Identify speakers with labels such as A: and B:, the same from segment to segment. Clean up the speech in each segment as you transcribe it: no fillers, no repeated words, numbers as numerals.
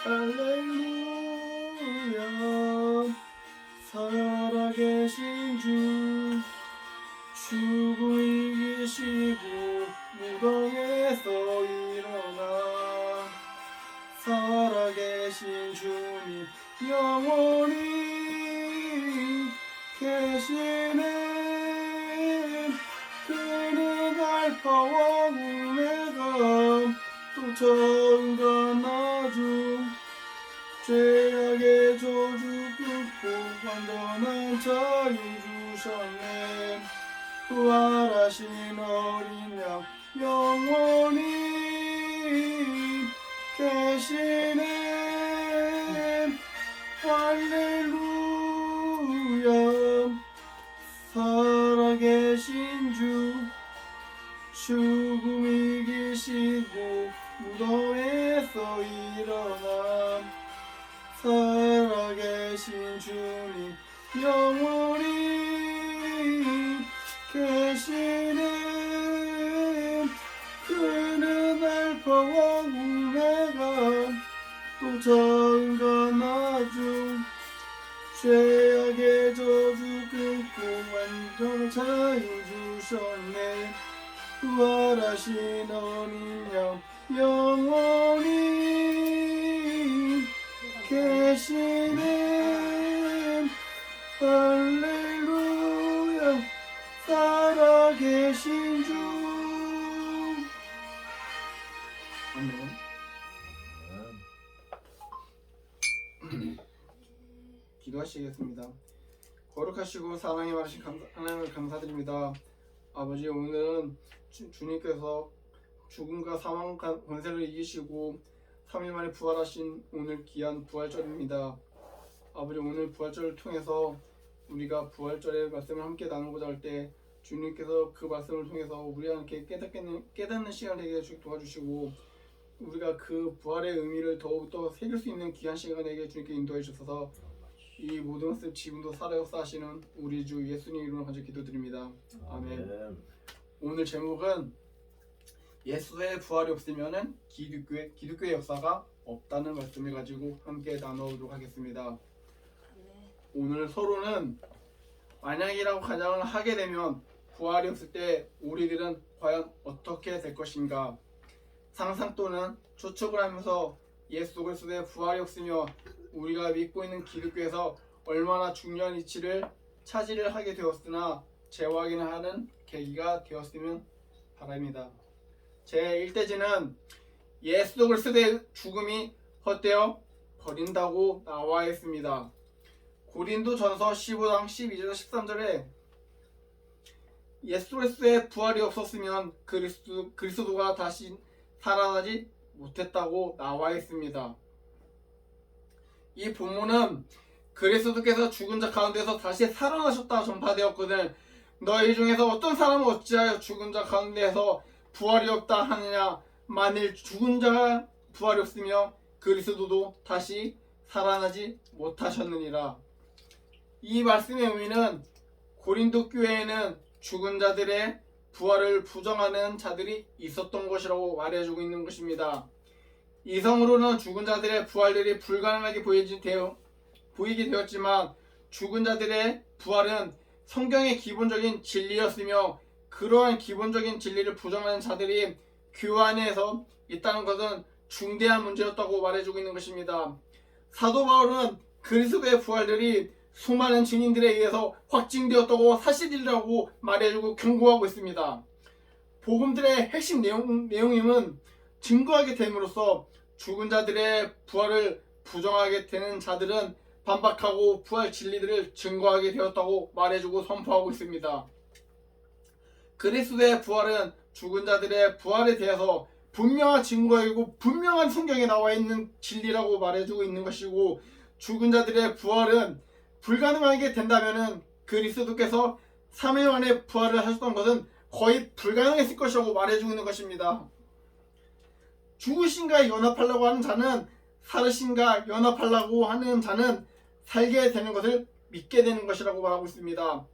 A: 할렐루야. 살아계신 주, 죽음 이기시고 무덤에서 일어나 살아계신 주님 영원히 계시네. 그는 알파와 오메가, 또 처음과 나중, 죄악의 저주 끊고 완전한 자유 주셨네. 부활하신 어린 양 영원히 계시네. 할렐루야. 살아계신 주, 죽음 이기시고 무덤에서 일어나 살아계신 주님 영원히 계시네. 그는 알파와 오메가, 또 처음과 나중, 죄악의 저주 끊고 완전 자유 주셨네. 부활하신 어린 양 영원히 계시네. 할렐루야. 살아계신 주. 아멘. 기도하시겠습니다. 거룩하시고 사랑이 많으신 하나님을 감사드립니다. 아버지, 오늘은 주님께서 죽음과 사망 권세를 이기시고 3일 만에 부활하신 오늘 귀한 부활절입니다. 아버지, 오늘 부활절을 통해서 우리가 부활절의 말씀을 함께 나누고자 할 때 주님께서 그 말씀을 통해서 우리한테 깨닫는 시간을 되게 도와주시고, 우리가 그 부활의 의미를 더욱더 새길 수 있는 귀한 시간에게 주님께 인도해 주셔서 이 모든 것을 지금도 살아역사하시는 우리 주 예수님 이름으로 간절히 기도드립니다. 아멘. 오늘 제목은 예수의 부활이 없으면 기독교의 역사가 없다는 말씀을 가지고 함께 나누도록 하겠습니다. 오늘 서로는 만약이라고 가정을 하게 되면 부활이 없을 때 우리들은 과연 어떻게 될 것인가, 상상 또는 추측을 하면서 예수 그리스도의 부활이 없으며 우리가 믿고 있는 기독교에서 얼마나 중요한 위치를 차지를 하게 되었으나 재확인하는 계기가 되었으면 바랍니다. 제1대지는 예수 그리스도의 죽음이 헛되어 버린다고 나와 있습니다. 고린도전서 15장 12절 13절에 예수 그리스도의 부활이 없었으면 그리스도가 다시 살아나지 못했다고 나와 있습니다. 이 본문은 그리스도께서 죽은 자 가운데서 다시 살아나셨다 전파되었거든. 너희 중에서 어떤 사람은 어찌하여 죽은 자 가운데서 부활이 없다 하느냐. 만일 죽은 자가 부활이 없으며 그리스도도 다시 살아나지 못하셨느니라. 이 말씀의 의미는 고린도 교회에는 죽은 자들의 부활을 부정하는 자들이 있었던 것이라고 말해주고 있는 것입니다. 이성으로는 죽은 자들의 부활들이 불가능하게 보이게 되었지만 죽은 자들의 부활은 성경의 기본적인 진리였으며, 그러한 기본적인 진리를 부정하는 자들이 교회 안에서 있다는 것은 중대한 문제였다고 말해주고 있는 것입니다. 사도 바울은 그리스도의 부활들이 수많은 증인들에 의해서 확증되었다고 사실이라고 말해주고 경고하고 있습니다. 복음들의 핵심 내용임은 증거하게 됨으로써 죽은 자들의 부활을 부정하게 되는 자들은 반박하고 부활 진리들을 증거하게 되었다고 말해주고 선포하고 있습니다. 그리스도의 부활은 죽은 자들의 부활에 대해서 분명한 증거이고 분명한 성경에 나와 있는 진리라고 말해주고 있는 것이고, 죽은 자들의 부활은 불가능하게 된다면 그리스도께서 3일 만에 부활을 하셨던 것은 거의 불가능했을 것이라고 말해주고 있는 것입니다. 죽으신가 연합하려고 하는 자는, 살으신가 연합하려고 하는 자는 살게 되는 것을 믿게 되는 것이라고 말하고 있습니다.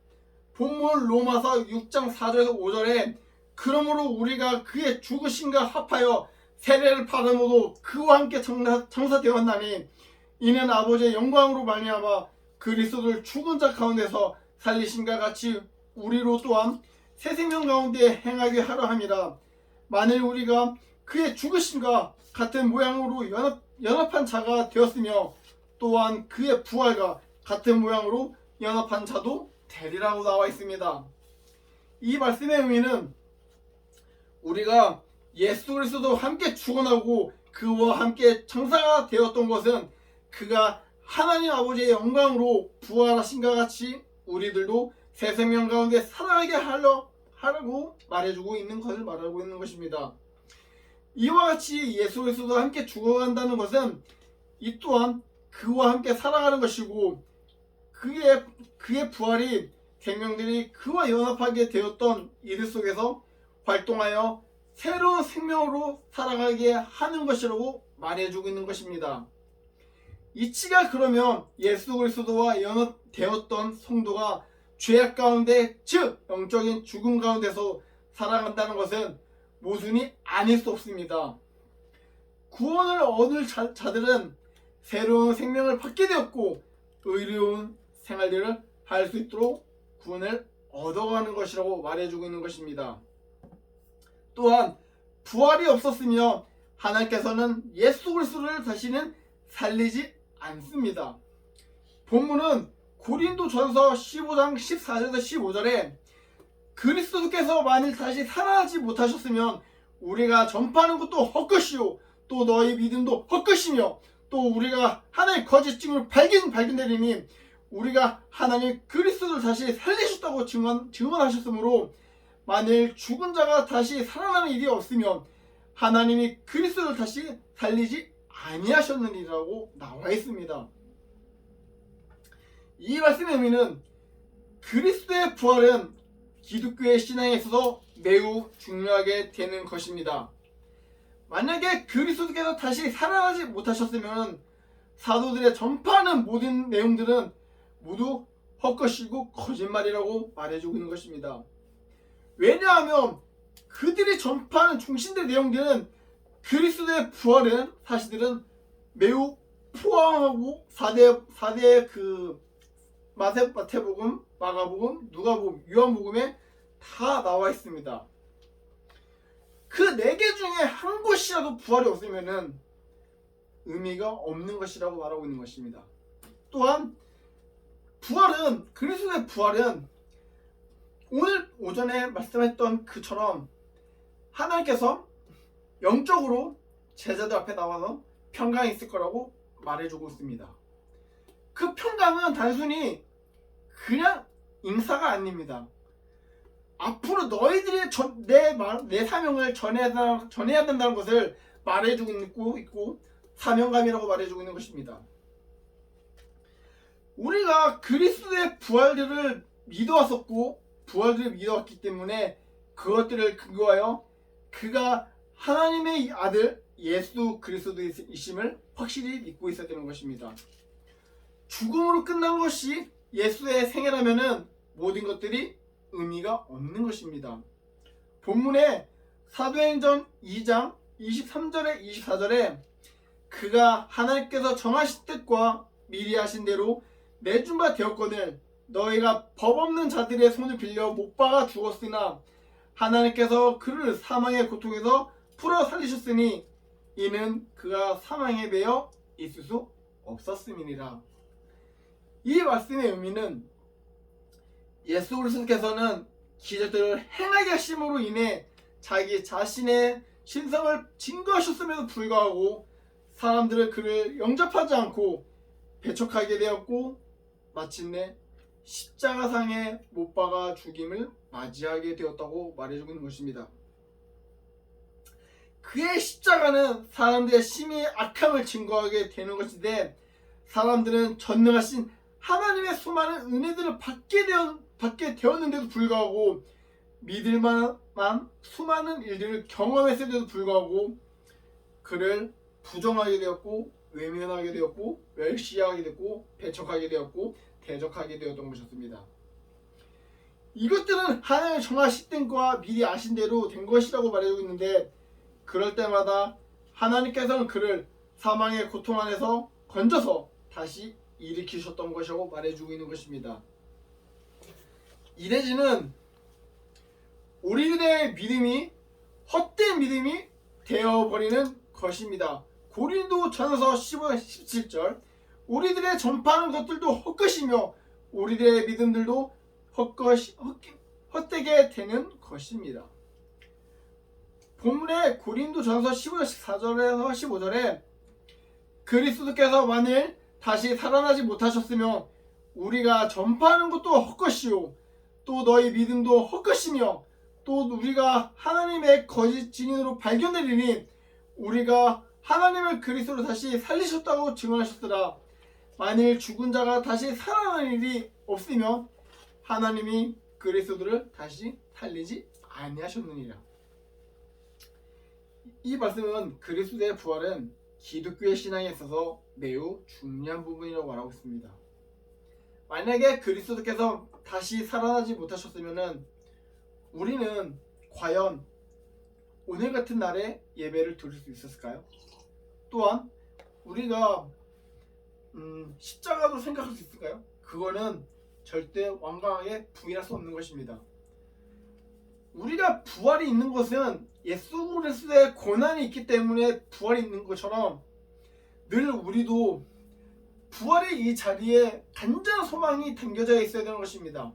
A: 본문 로마서 6장 4절에서 5절에 그러므로 우리가 그의 죽으심과 합하여 세례를 받음으로 그와 함께 장사되었나니 이는 아버지의 영광으로 말미암아 그리스도를 죽은 자 가운데서 살리신과 같이 우리로 또한 새 생명 가운데 행하게 하려 함이라. 만일 우리가 그의 죽으심과 같은 모양으로 연합한 자가 되었으며 또한 그의 부활과 같은 모양으로 연합한 자도 되리라고 나와 있습니다. 이 말씀의 의미는 우리가 예수 그리스도와 함께 죽어나고 그와 함께 장사가 되었던 것은 그가 하나님 아버지의 영광으로 부활하신과 같이 우리들도 새 생명 가운데 살아가게 하라고 말해주고 있는 것을 말하고 있는 것입니다. 이와 같이 예수 그리스도와 함께 죽어간다는 것은 이 또한 그와 함께 살아가는 것이고 그의 부활이 생명들이 그와 연합하게 되었던 이들 속에서 활동하여 새로운 생명으로 살아가게 하는 것이라고 말해주고 있는 것입니다. 이치가 그러면 예수 그리스도와 연합되었던 성도가 죄악 가운데 즉 영적인 죽음 가운데서 살아간다는 것은 모순이 아닐 수 없습니다. 구원을 얻을 자들은 새로운 생명을 받게 되었고 의로운 생활들을 할 수 있도록 구원을 얻어가는 것이라고 말해주고 있는 것입니다. 또한 부활이 없었으며 하나님께서는 예수 그리스도를 다시는 살리지 않습니다. 본문은 고린도전서 15장 14절에서 15절에 그리스도께서 만일 다시 살아나지 못하셨으면 우리가 전파하는 것도 헛것이요 또 너희 믿음도 헛것이며 또 우리가 하나님의 거짓 증을 발견되리니 우리가 하나님 그리스도를 다시 살리셨다고 증언하셨으므로 만일 죽은 자가 다시 살아나는 일이 없으면 하나님이 그리스도를 다시 살리지 아니하셨느니라고 나와 있습니다. 이 말씀의 의미는 그리스도의 부활은 기독교의 신앙에 있어서 매우 중요하게 되는 것입니다. 만약에 그리스도께서 다시 살아나지 못하셨으면 사도들의 전파하는 모든 내용들은 모두 헛것이고 거짓말이라고 말해주고 있는 것입니다. 왜냐하면 그들이 전파하는 중심된 내용들은 그리스도의 부활은 사실들은 매우 포함하고 4대 그 마태복음, 마가복음, 누가복음, 요한복음에 다 나와 있습니다. 그 4개 중에 한 곳이라도 부활이 없으면은 의미가 없는 것이라고 말하고 있는 것입니다. 또한 그리스도의 부활은 오늘 오전에 말씀했던 그처럼 하나님께서 영적으로 제자들 앞에 나와서 평강이 있을 거라고 말해주고 있습니다. 그 평강은 단순히 그냥 인사가 아닙니다. 앞으로 너희들이 내 사명을 전해야 된다는 것을 말해주고 있고 사명감이라고 말해주고 있는 것입니다. 우리가 그리스도의 부활들을 믿어왔었고 부활들을 믿어왔기 때문에 그것들을 근거하여 그가 하나님의 아들 예수 그리스도이심을 확실히 믿고 있어야 되는 것입니다. 죽음으로 끝난 것이 예수의 생애라면은 모든 것들이 의미가 없는 것입니다. 본문에 사도행전 2장 23절에 24절에 그가 하나님께서 정하신 뜻과 미리 하신 대로 내준 바 되었거늘 너희가 법 없는 자들의 손을 빌려 못 박아 죽었으나 하나님께서 그를 사망의 고통에서 풀어 살리셨으니 이는 그가 사망에 매여 있을 수 없었음이니라. 이 말씀의 의미는 예수 그리스도께서는 기적들을 행하게 하심으로 인해 자기 자신의 신성을 증거하셨음에도 불구하고 사람들은 그를 영접하지 않고 배척하게 되었고 마침내 십자가상에 못 박아 죽임을 맞이하게 되었다고 말해주고 있는 것입니다. 그의 십자가는 사람들의 심히 악함을 증거하게 되는 것인데 사람들은 전능하신 하나님의 수많은 은혜들을 받게 되었는데도 불구하고 믿을 만한 수많은 일들을 경험했음에도 불구하고 그를 부정하게 되었고 외면하게 되었고 멸시하게 됐고 배척하게 되었고 대적하게 되었던 것이었습니다. 이것들은 하나님의 정하신 뜻과 미리 아신 대로 된 것이라고 말해주고 있는데 그럴 때마다 하나님께서는 그를 사망의 고통 안에서 건져서 다시 일으키셨던 것이라고 말해주고 있는 것입니다. 이래지는 우리들의 믿음이 헛된 믿음이 되어버리는 것입니다. 고린도전서 15장 17절 우리들의 전파하는 것들도 헛것이며 우리들의 믿음들도 헛되게 되는 것입니다. 본문의 고린도전서 15장 14절에서 15절에 그리스도께서 만일 다시 살아나지 못하셨으면 우리가 전파하는 것도 헛것이요 또 너희 믿음도 헛것이며 또 우리가 하나님의 거짓 증인으로 발견되리니 우리가 하나님을 그리스도로 다시 살리셨다고 증언하셨으라. 만일 죽은 자가 다시 살아나는 일이 없으면 하나님이 그리스도를 다시 살리지 아니하셨느니라. 이 말씀은 그리스도의 부활은 기독교의 신앙에 있어서 매우 중요한 부분이라고 말하고 있습니다. 만약에 그리스도께서 다시 살아나지 못하셨으면 우리는 과연 오늘 같은 날에 예배를 드릴 수 있었을까요? 또한 우리가 십자가도 생각할 수 있을까요? 그거는 절대 완강하게 부인할 수 없는 것입니다. 우리가 부활이 있는 것은 예수 그리스도의 고난이 있기 때문에 부활이 있는 것처럼 늘 우리도 부활의 이 자리에 간절한 소망이 담겨져 있어야 되는 것입니다.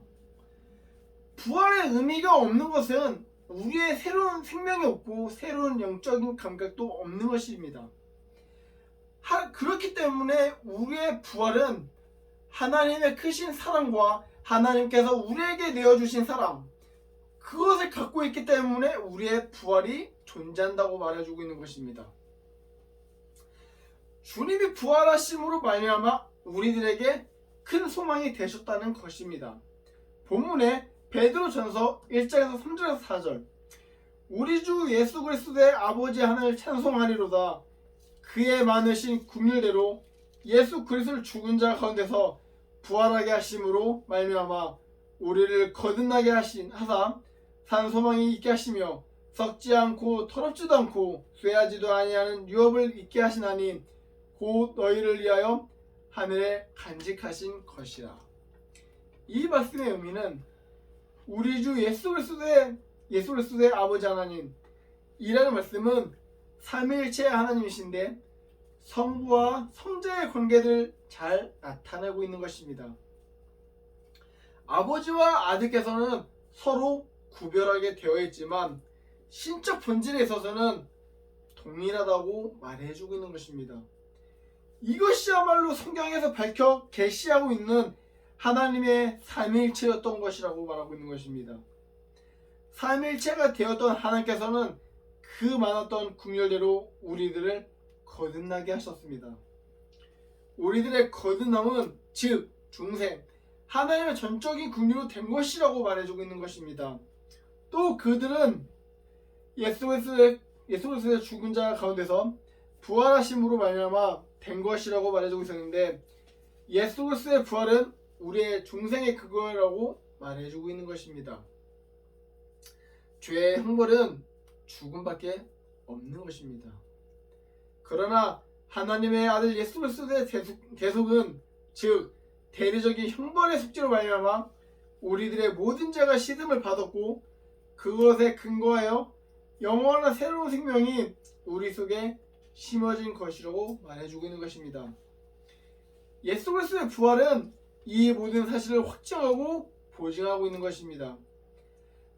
A: 부활의 의미가 없는 것은 우리의 새로운 생명이 없고 새로운 영적인 감각도 없는 것입니다. 그렇기 때문에 우리의 부활은 하나님의 크신 사랑과 하나님께서 우리에게 내어주신 사랑 그것을 갖고 있기 때문에 우리의 부활이 존재한다고 말해주고 있는 것입니다. 주님이 부활하심으로 말미암아 우리들에게 큰 소망이 되셨다는 것입니다. 본문에 베드로전서 1장에서 3절에서 4절 우리 주 예수 그리스도의 아버지 하나님을 찬송하리로다. 그의 많으신 긍휼대로 예수 그리스도를 죽은 자 가운데서 부활하게 하심으로 말미암아 우리를 거듭나게 하사 산 소망이 있게 하시며 썩지 않고 더럽지도 않고 쇠하지도 아니하는 유업을 있게 하시나니 곧 너희를 위하여 하늘에 간직하신 것이라. 이 말씀의 의미는 우리 주 예수 그리스도의 아버지 하나님 이라는 말씀은 삼위일체 하나님이신데 성부와 성자의 관계를 잘 나타내고 있는 것입니다. 아버지와 아들께서는 서로 구별하게 되어 있지만 신적 본질에 있어서는 동일하다고 말해주고 있는 것입니다. 이것이야말로 성경에서 밝혀 계시하고 있는 하나님의 삼위일체였던 것이라고 말하고 있는 것입니다. 삼위일체가 되었던 하나님께서는 그 많았던 긍휼대로 우리들을 거듭나게 하셨습니다. 우리들의 거듭남은 즉 중생 하나님의 전적인 긍휼로 된 것이라고 말해주고 있는 것입니다. 또 그들은 예수 그리스도의 죽은 자 가운데서 부활하심으로 말미암아 된 것이라고 말해주고 있었는데 예수 그리스도의 부활은 우리의 중생의 그거라고 말해주고 있는 것입니다. 죄의 형벌은 죽음밖에 없는 것입니다. 그러나 하나님의 아들 예수 그리스도의 대속은 즉 대리적인 형벌의 속죄로 말미암아 우리들의 모든 죄가 씻음을 받았고 그것에 근거하여 영원한 새로운 생명이 우리 속에 심어진 것이라고 말해주고 있는 것입니다. 예수 그리스도의 부활은 이 모든 사실을 확증하고 보증하고 있는 것입니다.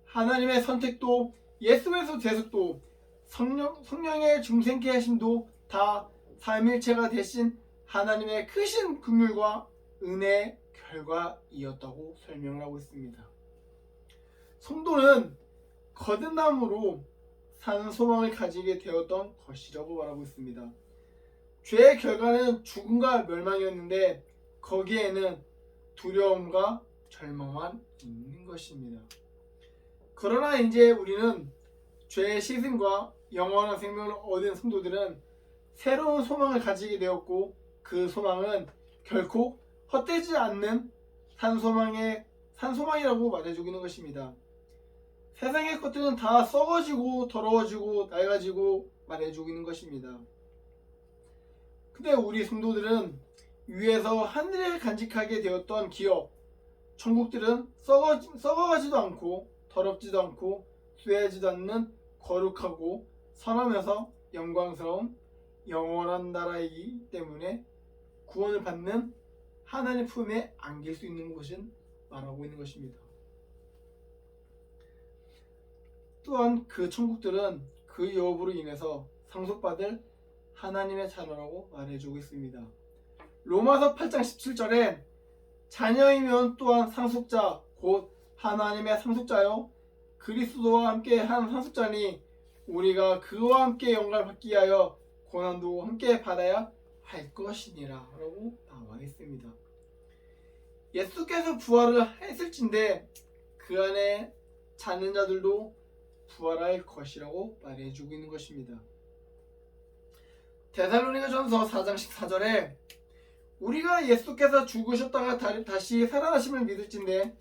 A: 하나님의 선택도 예수 그리스도 대속도 성령의 중생케 하심도 다 삼위일체가 되신 하나님의 크신 긍휼과 은혜의 결과이었다고 설명을 하고 있습니다. 성도는 거듭남으로 사는 소망을 가지게 되었던 것이라고 말하고 있습니다. 죄의 결과는 죽음과 멸망이었는데 거기에는 두려움과 절망만 있는 것입니다. 그러나 이제 우리는 죄의 씻음과 영원한 생명을 얻은 성도들은 새로운 소망을 가지게 되었고 그 소망은 결코 헛되지 않는 산소망이라고 말해주고 있는 것입니다. 세상의 것들은 다 썩어지고 더러워지고 낡아지고 말해주고 있는 것입니다. 근데 우리 성도들은 위에서 하늘에 간직하게 되었던 기업, 천국들은 썩어가지도 않고 더럽지도 않고 쇠하지도 않는 거룩하고 선하면서 영광스러운 영원한 나라이기 때문에 구원을 받는 하나님 품에 안길 수 있는 것은 말하고 있는 것입니다. 또한 그 천국들은 그 유업으로 인해서 상속받을 하나님의 자녀라고 말해주고 있습니다. 로마서 8장 17절에 자녀이면 또한 상속자 곧 하나님의 상속자요 그리스도와 함께 한 상속자니 우리가 그와 함께 영광을 받기 위하여 고난도 함께 받아야 할 것이니라 라고 나와 있습니다. 예수께서 부활을 했을진데 그 안에 자는 자들도 부활할 것이라고 말해주고 있는 것입니다. 데살로니가전서 4장 14절에 우리가 예수께서 죽으셨다가 다시 살아나심을 믿을진데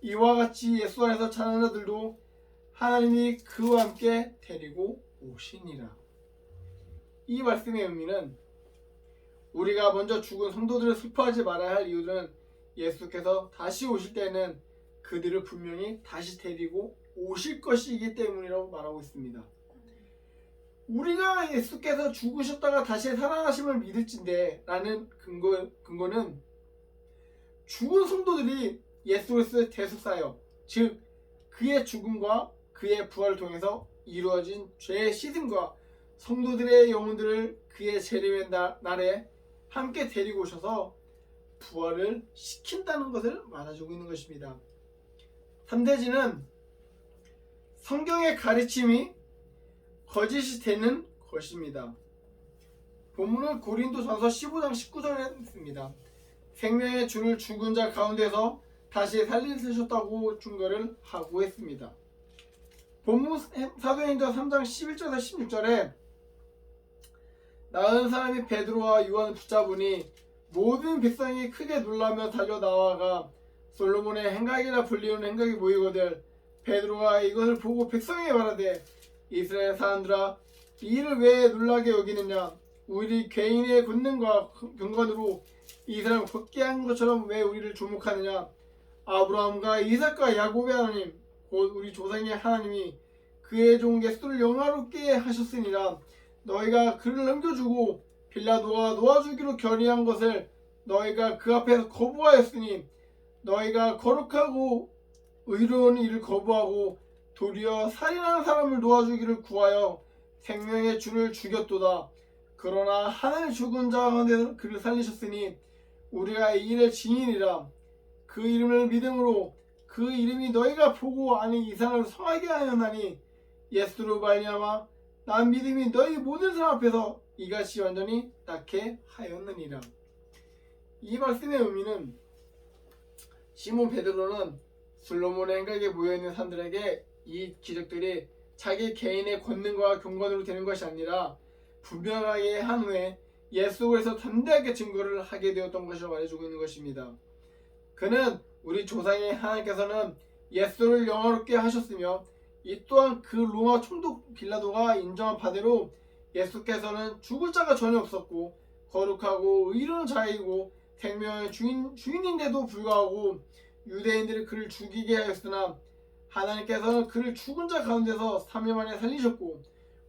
A: 이와 같이 예수 안에서 자는 자들도 하나님이 그와 함께 데리고 오시니라. 이 말씀의 의미는 우리가 먼저 죽은 성도들을 슬퍼하지 말아야 할 이유는 예수께서 다시 오실 때는 그들을 분명히 다시 데리고 오실 것이기 때문이라고 말하고 있습니다. 우리가 예수께서 죽으셨다가 다시 살아나심을 믿을진데 라는 근거는 죽은 성도들이 예수 그리스도의 대속사역, 즉 그의 죽음과 그의 부활을 통해서 이루어진 죄의 씻음과 성도들의 영혼들을 그의 재림의 날에 함께 데리고 오셔서 부활을 시킨다는 것을 말해주고 있는 것입니다. 3대지는 성경의 가르침이 거짓이 되는 것입니다. 본문은 고린도전서 15장 19절에 있습니다. 생명의 주를 죽은 자 가운데서 다시 살리셨다고 증거를 하고 있습니다. 본문 사도행전 3장 11절에서 16절에 나은 사람이 베드로와 요한을 붙잡으니 모든 백성이 크게 놀라며 달려 나와가 솔로몬의 행각이라 불리우는 행각이 모이거늘 베드로가 이것을 보고 백성에게 말하되 이스라엘 사람들아 이 일을 왜 놀라게 여기느냐 우리 개인의 권능과 경건으로 이 사람을 걷게 한 것처럼 왜 우리를 조목하느냐 아브라함과 이삭과 야곱의 하나님 곧 우리 조상의 하나님이 그의 종 예수를 영화롭게 하셨으니라 너희가 그를 넘겨주고 빌라도가 놓아주기로 결의한 것을 너희가 그 앞에서 거부하였으니 너희가 거룩하고 의로운 일을 거부하고 도리어 살인하는 사람을 놓아주기를 구하여 생명의 주를 죽였도다. 그러나 하늘 죽은 자 가운데 그를 살리셨으니 우리가 이 일의 증인이라. 그 이름을 믿음으로 그 이름이 너희가 보고 아니 이상을 성하게 하였나니 예수로 말미암아 난 믿음이 너희 모든 사람 앞에서 이같이 완전히 낫게 하였느니라. 이 말씀의 의미는 시몬 베드로는 솔로몬의 행각에 모여있는 사람들에게 이 기적들이 자기 개인의 권능과 경건으로 되는 것이 아니라 분명하게 한 후에 예수에서 담대하게 증거를 하게 되었던 것을 말해주고 있는 것입니다. 그는 우리 조상의 하나님께서는 예수를 영화롭게 하셨으며 이 또한 그 로마 총독 빌라도가 인정한 바대로 예수께서는 죽을 자가 전혀 없었고 거룩하고 의로운 자이고 생명의 주인인데도 불구하고 유대인들이 그를 죽이게 하였으나 하나님께서는 그를 죽은 자 가운데서 3일 만에 살리셨고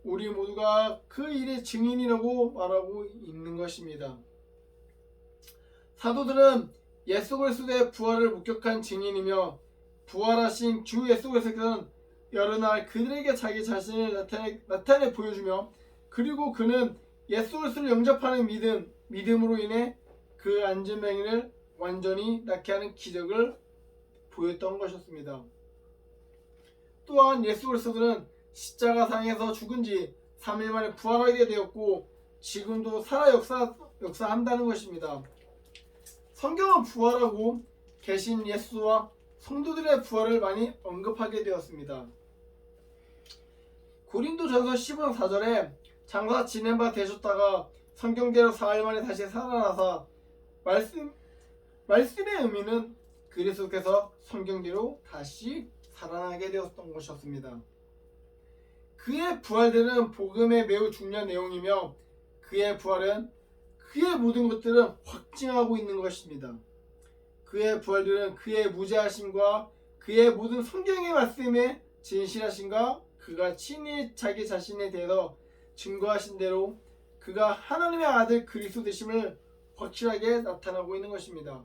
A: 우리 모두가 그 일의 증인이라고 말하고 있는 것입니다. 사도들은 예수 그리스도의 부활을 목격한 증인이며 부활하신 주 예수 그리스도는 여러 날 그들에게 자기 자신을 나타내 보여주며 그리고 그는 예수 그리스도를 영접하는 믿음으로 인해 그 안전병이를 완전히 낫게 하는 기적을 보였던 것이었습니다. 또한 예수 그리스도는 십자가상에서 죽은 지 3일 만에 부활하게 되었고 지금도 살아 역사한다는 것입니다. 성경은 부활하고 계신 예수와 성도들의 부활을 많이 언급하게 되었습니다. 고린도전서 15장 4절에 장사 지낸 바 되셨다가 성경대로 4일 만에 다시 살아나사 말씀의 의미는 그리스도께서 성경대로 다시 살아나게 되었던 것이었습니다. 그의 부활들은 복음에 매우 중요한 내용이며 그의 부활은 그의 모든 것들은 확증하고 있는 것입니다. 그의 부활들은 그의 무죄하심과 그의 모든 성경의 말씀에 진실하심과 그가 친히 자기 자신에 대해서 증거하신 대로 그가 하나님의 아들 그리스도 되심을 확실하게 나타나고 있는 것입니다.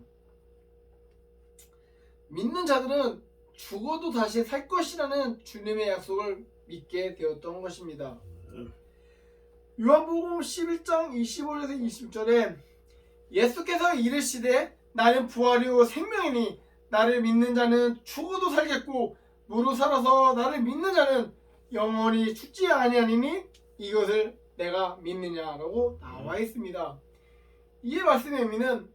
A: 믿는 자들은 죽어도 다시 살 것이라는 주님의 약속을 믿게 되었던 것입니다. 요한복음 11장 25절에서 20절에 예수께서 이르시되 나는 부활이요 생명이니 나를 믿는 자는 죽어도 살겠고 무릇 살아서 나를 믿는 자는 영원히 죽지 아니하니니 이것을 내가 믿느냐라고 나와 있습니다. 이 말씀의 의미는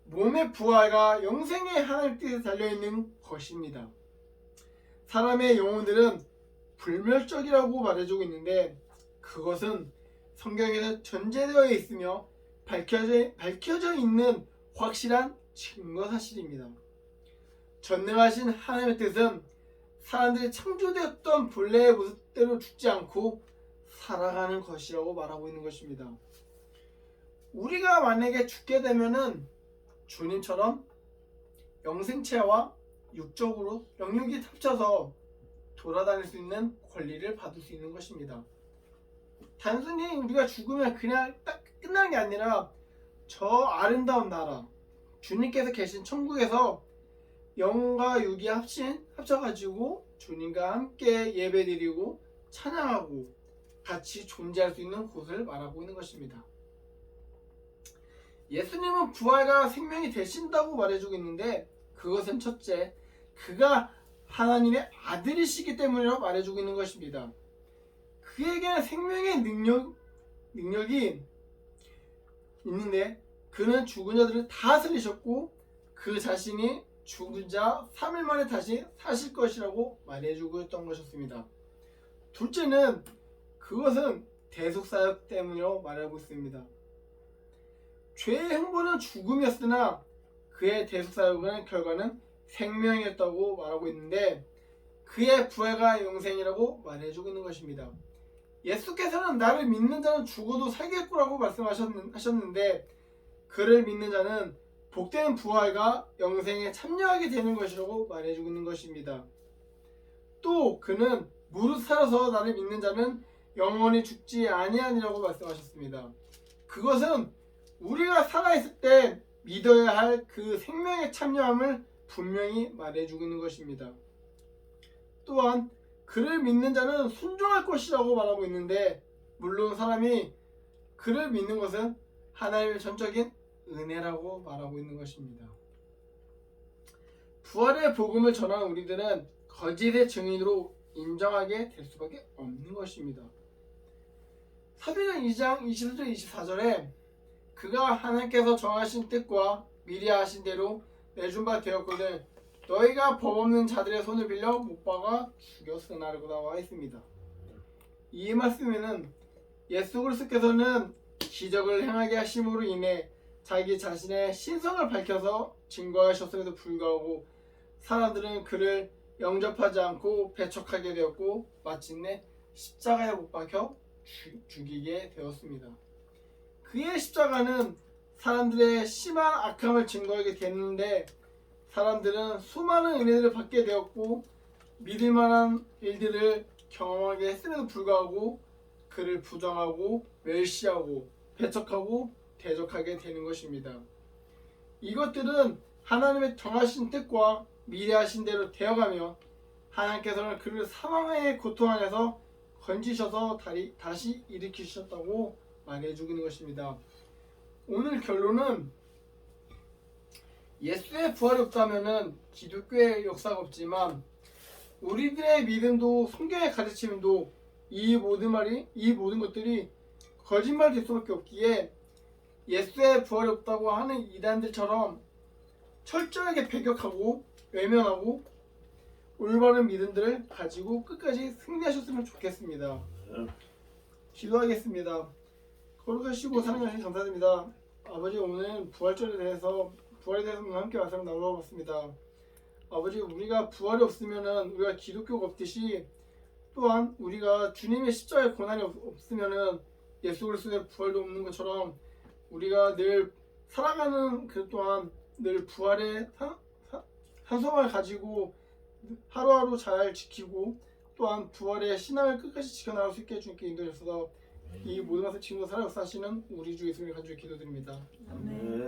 A: 몸의 부활과 영생의 하나님 뜻에 달려있는 것입니다. 사람의 영혼들은 불멸적이라고 말해주고 있는데 그것은 성경에서 전제되어 있으며 밝혀져 있는 확실한 증거사실입니다. 전능하신 하나님의 뜻은 사람들이 창조되었던 본래의 모습대로 죽지 않고 살아가는 것이라고 말하고 있는 것입니다. 우리가 만약에 죽게 되면은 주님처럼 영생체와 육적으로 영육이 합쳐서 돌아다닐 수 있는 권리를 받을 수 있는 것입니다. 단순히 우리가 죽으면 그냥 딱 끝나는 게 아니라 저 아름다운 나라 주님께서 계신 천국에서 영과 육이 합쳐가지고 주님과 함께 예배드리고 찬양하고 같이 존재할 수 있는 곳을 말하고 있는 것입니다. 예수님은 부활과 생명이 되신다고 말해주고 있는데 그것은 첫째, 그가 하나님의 아들이시기 때문이라고 말해주고 있는 것입니다. 그에게는 생명의 능력이 있는데 그는 죽은 자들을 다 살리셨고 그 자신이 죽은 자 3일 만에 다시 사실 것이라고 말해주고 있던 것이었습니다. 둘째는 그것은 대속사역 때문이라고 말하고 있습니다. 죄의 형벌은 죽음이었으나 그의 대속사역의 결과는 생명이었다고 말하고 있는데 그의 부활과 영생이라고 말해주고 있는 것입니다. 예수께서는 나를 믿는 자는 죽어도 살겠구라고 말씀하셨는데 그를 믿는 자는 복된 부활과 영생에 참여하게 되는 것이라고 말해주고 있는 것입니다. 또 그는 무릇 살아서 나를 믿는 자는 영원히 죽지 아니하니라고 말씀하셨습니다. 그것은 우리가 살아있을 때 믿어야 할 그 생명에 참여함을 분명히 말해주고 있는 것입니다. 또한 그를 믿는 자는 순종할 것이라고 말하고 있는데 물론 사람이 그를 믿는 것은 하나님의 전적인 은혜라고 말하고 있는 것입니다. 부활의 복음을 전하는 우리들은 거짓의 증인으로 인정하게 될 수밖에 없는 것입니다. 사도행전 2장 23절 24절에 그가 하나님께서 정하신 뜻과 미리 하신 대로 내준 바 되었거든 너희가 법 없는 자들의 손을 빌려 못 박아 죽였으나라고 나와 있습니다. 이 말씀에는 예수 그리스도께서는 기적을 행하게 하심으로 인해 자기 자신의 신성을 밝혀서 증거하셨음에도 불구하고 사람들은 그를 영접하지 않고 배척하게 되었고 마침내 십자가에 못 박혀 죽이게 되었습니다. 그의 십자가는 사람들의 심한 악함을 증거하게 됐는데 사람들은 수많은 은혜를 받게 되었고 믿을 만한 일들을 경험하게 했음에도 불구하고 그를 부정하고 멸시하고 배척하고 대적하게 되는 것입니다. 이것들은 하나님의 정하신 뜻과 미래하신 대로 되어가며 하나님께서는 그를 사망의 고통 안에서 건지셔서 다시 일으키셨다고 말해주고 있는 것입니다. 오늘 결론은 예수의 부활이 없다면 기독교의 역사가 없지만 우리들의 믿음도 성경의 가르침도 이 모든 것들이 거짓말 될 수밖에 없기에 예수의 부활이 없다고 하는 이단들처럼 철저하게 배격하고 외면하고 올바른 믿음들을 가지고 끝까지 승리하셨으면 좋겠습니다. 기도하겠습니다. 거룩하시고 사랑하신 감사드립니다. 아버지 오늘 부활에 대해서 함께 말씀 나눠봤습니다. 아버지 우리가 부활이 없으면은 우리가 기독교가 없듯이 또한 우리가 주님의 십자가의 고난이 없으면은 예수 그리스도의 부활도 없는 것처럼 우리가 늘 살아가는 그 또한 늘 부활의 산소망을 가지고 하루하루 잘 지키고 또한 부활의 신앙을 끝까지 지켜나갈 수 있게 주님께 인도해 주셔서 이 모든 것을 지금도 살아 역사하시는 우리 주 예수님을 간절히 기도드립니다.
B: 아멘.